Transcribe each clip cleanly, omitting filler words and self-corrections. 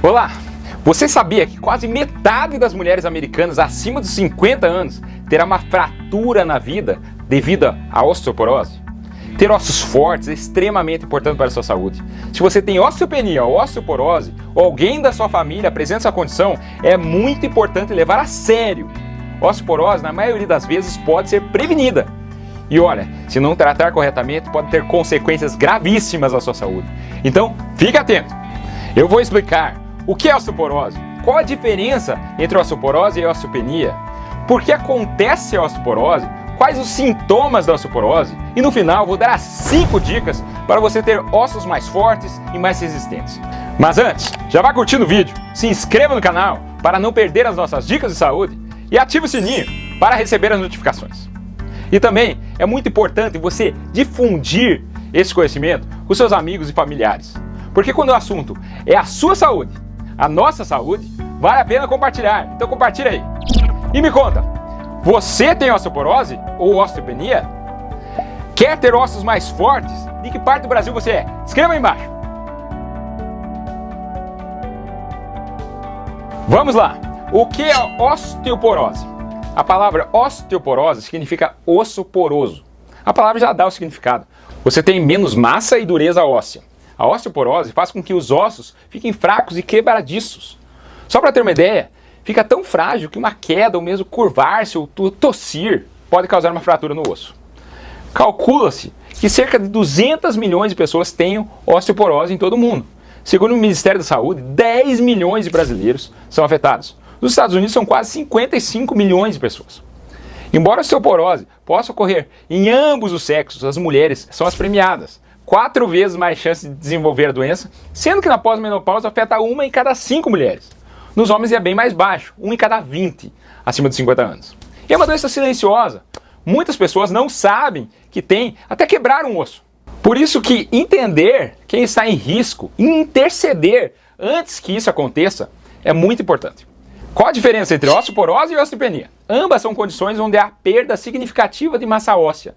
Olá! Você sabia que quase metade das mulheres americanas acima dos 50 anos terá uma fratura na vida devido à osteoporose? Ter ossos fortes é extremamente importante para a sua saúde. Se você tem osteopenia ou osteoporose, ou alguém da sua família apresenta essa condição, é muito importante levar a sério. Osteoporose, na maioria das vezes, pode ser prevenida. E olha, se não tratar corretamente, pode ter consequências gravíssimas à sua saúde. Então, fique atento! Eu vou explicar o que é osteoporose, qual a diferença entre osteoporose e osteopenia, por que acontece a osteoporose, quais os sintomas da osteoporose e no final vou dar as 5 dicas para você ter ossos mais fortes e mais resistentes. Mas antes, já vá curtindo o vídeo, se inscreva no canal para não perder as nossas dicas de saúde e ative o sininho para receber as notificações. E também é muito importante você difundir esse conhecimento com seus amigos e familiares, porque quando o assunto é a sua saúde, a nossa saúde, vale a pena compartilhar. Então compartilha aí. E me conta, você tem osteoporose ou osteopenia? Quer ter ossos mais fortes? De que parte do Brasil você é? Escreva aí embaixo. Vamos lá. O que é osteoporose? A palavra osteoporose significa osso poroso. A palavra já dá o significado. Você tem menos massa e dureza óssea. A osteoporose faz com que os ossos fiquem fracos e quebradiços. Só para ter uma ideia, fica tão frágil que uma queda ou mesmo curvar-se ou tossir pode causar uma fratura no osso. Calcula-se que cerca de 200 milhões de pessoas tenham osteoporose em todo o mundo. Segundo o Ministério da Saúde, 10 milhões de brasileiros são afetados. Nos Estados Unidos são quase 55 milhões de pessoas. Embora a osteoporose possa ocorrer em ambos os sexos, as mulheres são as premiadas. 4 vezes mais chance de desenvolver a doença, sendo que na pós-menopausa afeta 1 em cada 5 mulheres. Nos homens é bem mais baixo, 1 em cada 20 acima de 50 anos. E é uma doença silenciosa. Muitas pessoas não sabem que tem até quebrar um osso. Por isso que entender quem está em risco e interceder antes que isso aconteça é muito importante. Qual a diferença entre osteoporose e osteopenia? Ambas são condições onde há perda significativa de massa óssea,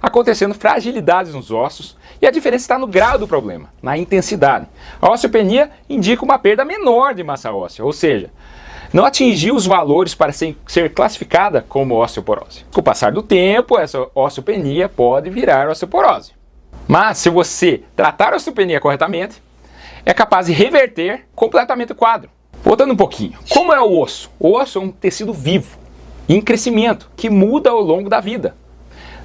acontecendo fragilidades nos ossos, e a diferença está no grau do problema, na intensidade. A osteopenia indica uma perda menor de massa óssea, ou seja, não atingiu os valores para ser classificada como osteoporose. Com o passar do tempo, essa osteopenia pode virar osteoporose. Mas se você tratar a osteopenia corretamente, é capaz de reverter completamente o quadro. Voltando um pouquinho, como é o osso? O osso é um tecido vivo, em crescimento, que muda ao longo da vida.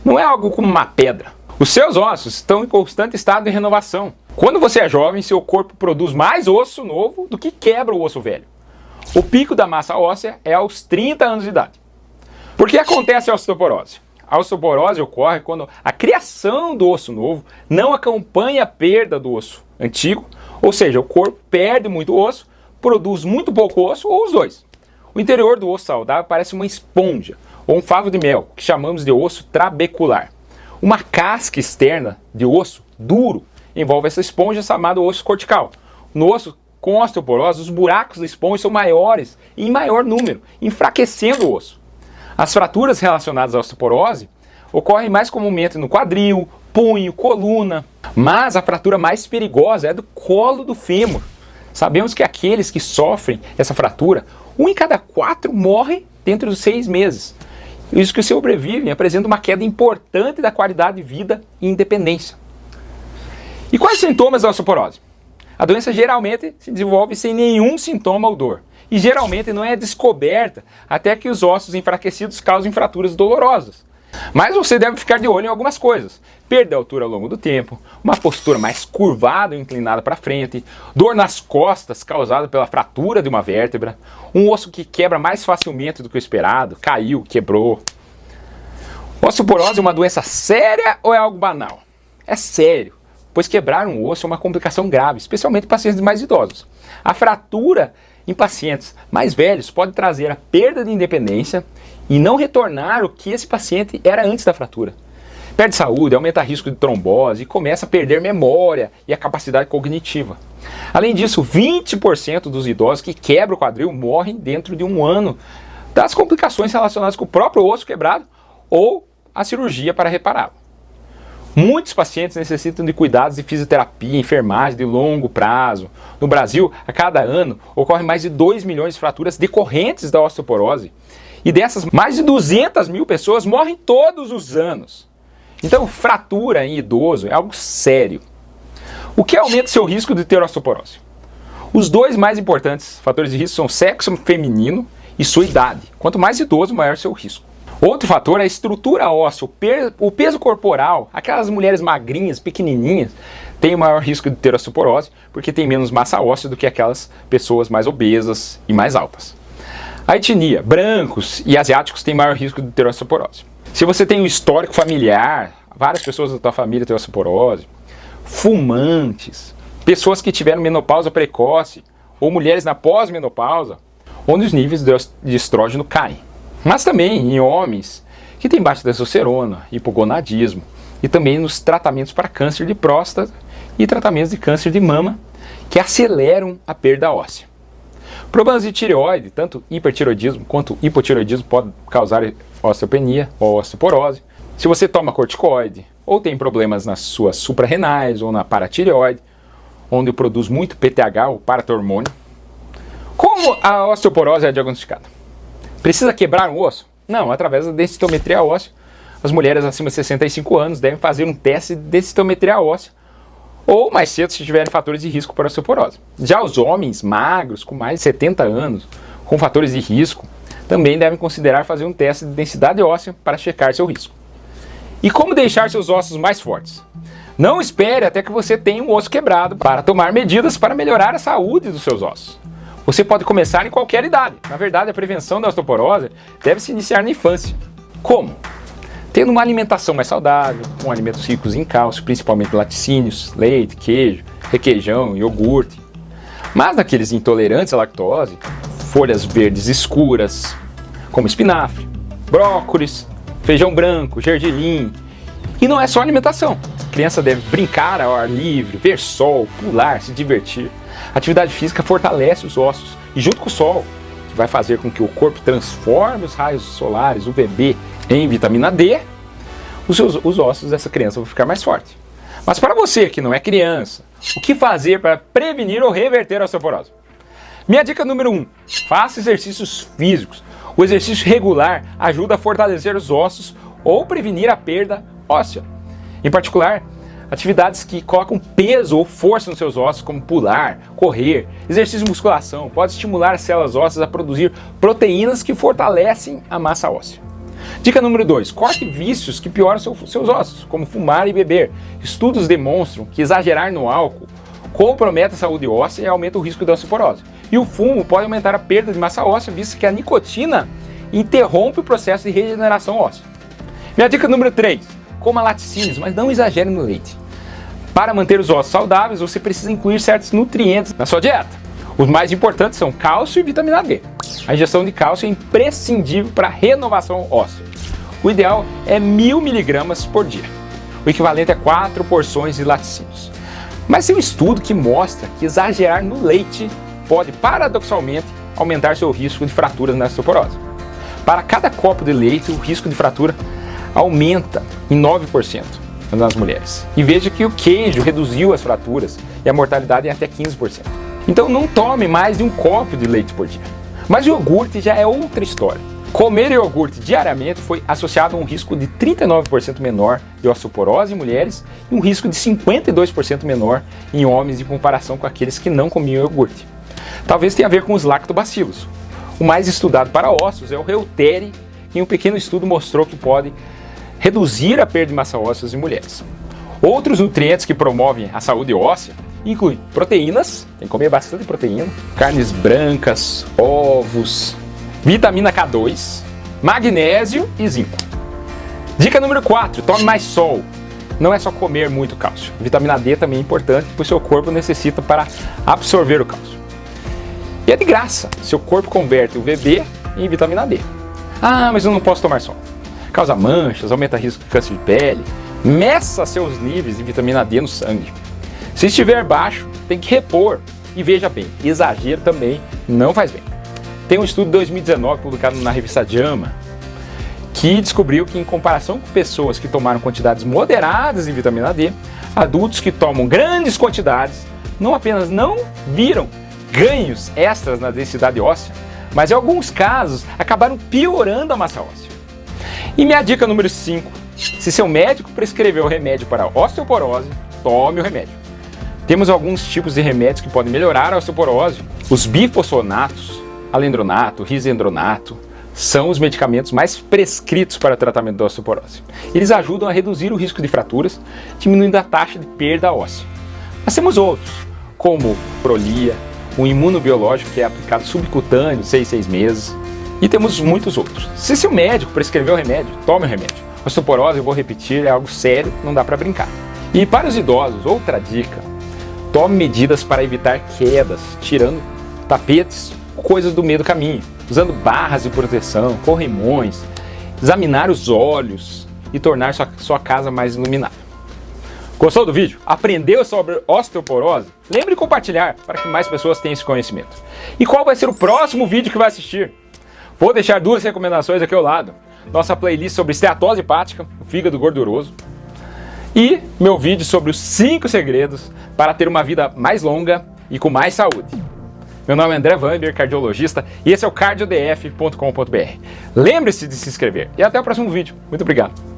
Não é algo como uma pedra. Os seus ossos estão em constante estado de renovação. Quando você é jovem, seu corpo produz mais osso novo do que quebra o osso velho. O pico da massa óssea é aos 30 anos de idade. Por que acontece a osteoporose? A osteoporose ocorre quando a criação do osso novo não acompanha a perda do osso antigo, ou seja, o corpo perde muito osso, produz muito pouco osso ou os dois. O interior do osso saudável parece uma esponja ou um favo de mel, que chamamos de osso trabecular. Uma casca externa de osso duro envolve essa esponja chamada osso cortical. No osso com osteoporose, os buracos da esponja são maiores e em maior número, enfraquecendo o osso. As fraturas relacionadas à osteoporose ocorrem mais comumente no quadril, punho, coluna, mas a fratura mais perigosa é do colo do fêmur. Sabemos que aqueles que sofrem essa fratura, 1 em cada 4 morre dentro dos 6 meses. Os que sobrevivem apresentam uma queda importante da qualidade de vida e independência. E quais os sintomas da osteoporose? A doença geralmente se desenvolve sem nenhum sintoma ou dor. E geralmente não é descoberta até que os ossos enfraquecidos causem fraturas dolorosas. Mas você deve ficar de olho em algumas coisas. Perda de altura ao longo do tempo, uma postura mais curvada ou inclinada para frente, dor nas costas causada pela fratura de uma vértebra, um osso que quebra mais facilmente do que o esperado, caiu, quebrou. Osteoporose é uma doença séria ou é algo banal? É sério, pois quebrar um osso é uma complicação grave, especialmente em pacientes mais idosos. A fratura em pacientes mais velhos pode trazer a perda de independência e não retornar o que esse paciente era antes da fratura. Perde saúde, aumenta o risco de trombose e começa a perder memória e a capacidade cognitiva. Além disso, 20% dos idosos que quebram o quadril morrem dentro de 1 ano das complicações relacionadas com o próprio osso quebrado ou a cirurgia para repará-lo. Muitos pacientes necessitam de cuidados de fisioterapia, enfermagem de longo prazo. No Brasil, a cada ano, ocorrem mais de 2 milhões de fraturas decorrentes da osteoporose. E dessas, mais de 200 mil pessoas morrem todos os anos. Então, fratura em idoso é algo sério. O que aumenta seu risco de ter osteoporose? Os dois mais importantes fatores de risco são sexo feminino e sua idade. Quanto mais idoso, maior seu risco. Outro fator é a estrutura óssea, o peso corporal. Aquelas mulheres magrinhas, pequenininhas, têm o maior risco de ter osteoporose porque tem menos massa óssea do que aquelas pessoas mais obesas e mais altas. A etnia, brancos e asiáticos têm maior risco de ter osteoporose. Se você tem um histórico familiar, várias pessoas da tua família têm osteoporose, fumantes, pessoas que tiveram menopausa precoce ou mulheres na pós-menopausa, onde os níveis de estrógeno caem. Mas também em homens que têm baixa testosterona, hipogonadismo e também nos tratamentos para câncer de próstata e tratamentos de câncer de mama que aceleram a perda óssea. Problemas de tireoide, tanto hipertireoidismo quanto hipotireoidismo podem causar osteopenia ou osteoporose. Se você toma corticoide ou tem problemas nas suas suprarrenais ou na paratireoide, onde produz muito PTH, ou paratormônio. Como a osteoporose é diagnosticada? Precisa quebrar um osso? Não, através da densitometria óssea. As mulheres acima de 65 anos devem fazer um teste de densitometria óssea, ou mais cedo se tiverem fatores de risco para osteoporose. Já os homens magros, com mais de 70 anos, com fatores de risco, também devem considerar fazer um teste de densidade óssea para checar seu risco. E como deixar seus ossos mais fortes? Não espere até que você tenha um osso quebrado para tomar medidas para melhorar a saúde dos seus ossos. Você pode começar em qualquer idade. Na verdade, a prevenção da osteoporose deve se iniciar na infância. Como? Tendo uma alimentação mais saudável, com alimentos ricos em cálcio, principalmente laticínios, leite, queijo, requeijão, iogurte. Mas naqueles intolerantes à lactose, folhas verdes escuras, como espinafre, brócolis, feijão branco, gergelim. E não é só alimentação. A criança deve brincar ao ar livre, ver sol, pular, se divertir. A atividade física fortalece os ossos e junto com o sol, que vai fazer com que o corpo transforme os raios solares, UVB, em vitamina D, os ossos dessa criança vão ficar mais fortes. Mas para você que não é criança, o que fazer para prevenir ou reverter a osteoporose? Minha dica número 1, faça exercícios físicos. O exercício regular ajuda a fortalecer os ossos ou prevenir a perda óssea. Em particular, atividades que colocam peso ou força nos seus ossos, como pular, correr, exercício de musculação, pode estimular as células ósseas a produzir proteínas que fortalecem a massa óssea. Dica número 2, corte vícios que pioram seus ossos, como fumar e beber. Estudos demonstram que exagerar no álcool compromete a saúde óssea e aumenta o risco de osteoporose. E o fumo pode aumentar a perda de massa óssea, visto que a nicotina interrompe o processo de regeneração óssea. Minha dica número 3, coma laticínios, mas não exagere no leite. Para manter os ossos saudáveis, você precisa incluir certos nutrientes na sua dieta. Os mais importantes são cálcio e vitamina D. A ingestão de cálcio é imprescindível para a renovação óssea. O ideal é 1000 mg por dia, o equivalente a 4 porções de laticínios. Mas tem um estudo que mostra que exagerar no leite pode, paradoxalmente, aumentar seu risco de fraturas na osteoporose. Para cada copo de leite, o risco de fratura aumenta em 9% nas mulheres. E veja que o queijo reduziu as fraturas e a mortalidade em até 15%. Então não tome mais de um copo de leite por dia. Mas o iogurte já é outra história. Comer iogurte diariamente foi associado a um risco de 39% menor de osteoporose em mulheres e um risco de 52% menor em homens em comparação com aqueles que não comiam iogurte. Talvez tenha a ver com os lactobacilos. O mais estudado para ossos é o Reuteri, e um pequeno estudo mostrou que pode reduzir a perda de massa óssea em mulheres. Outros nutrientes que promovem a saúde óssea incluem proteínas, tem que comer bastante proteína, carnes brancas, ovos, vitamina K2, magnésio e zinco. Dica número 4, tome mais sol. Não é só comer muito cálcio. Vitamina D também é importante, pois seu corpo necessita para absorver o cálcio. E é de graça, seu corpo converte o UVB em vitamina D. Ah, mas eu não posso tomar sol. Causa manchas, aumenta o risco de câncer de pele. Meça seus níveis de vitamina D no sangue. Se estiver baixo, tem que repor. E veja bem, exagero também não faz bem. Tem um estudo de 2019 publicado na revista JAMA que descobriu que, em comparação com pessoas que tomaram quantidades moderadas de vitamina D, adultos que tomam grandes quantidades não apenas não viram ganhos extras na densidade óssea, mas em alguns casos acabaram piorando a massa óssea. E minha dica número 5, se seu médico prescreveu remédio para osteoporose, tome o remédio. Temos alguns tipos de remédios que podem melhorar a osteoporose. Os bifosfonatos, alendronato, risendronato, são os medicamentos mais prescritos para o tratamento da osteoporose. Eles ajudam a reduzir o risco de fraturas, diminuindo a taxa de perda óssea. Mas temos outros, como Prolia, um imunobiológico que é aplicado subcutâneo de 6 em 6 meses, e temos muitos outros. Se seu médico prescreveu o remédio, tome o remédio. Osteoporose, eu vou repetir, é algo sério, não dá para brincar. E para os idosos, outra dica, tome medidas para evitar quedas, tirando tapetes, coisas do meio do caminho, usando barras de proteção, corrimões, examinar os olhos e tornar sua casa mais iluminada. Gostou do vídeo? Aprendeu sobre osteoporose? Lembre de compartilhar para que mais pessoas tenham esse conhecimento. E qual vai ser o próximo vídeo que vai assistir? Vou deixar 2 recomendações aqui ao lado. Nossa playlist sobre esteatose hepática, o fígado gorduroso, e meu vídeo sobre os 5 segredos para ter uma vida mais longa e com mais saúde. Meu nome é André Vamber, cardiologista, e esse é o cardiodf.com.br. Lembre-se de se inscrever e até o próximo vídeo. Muito obrigado.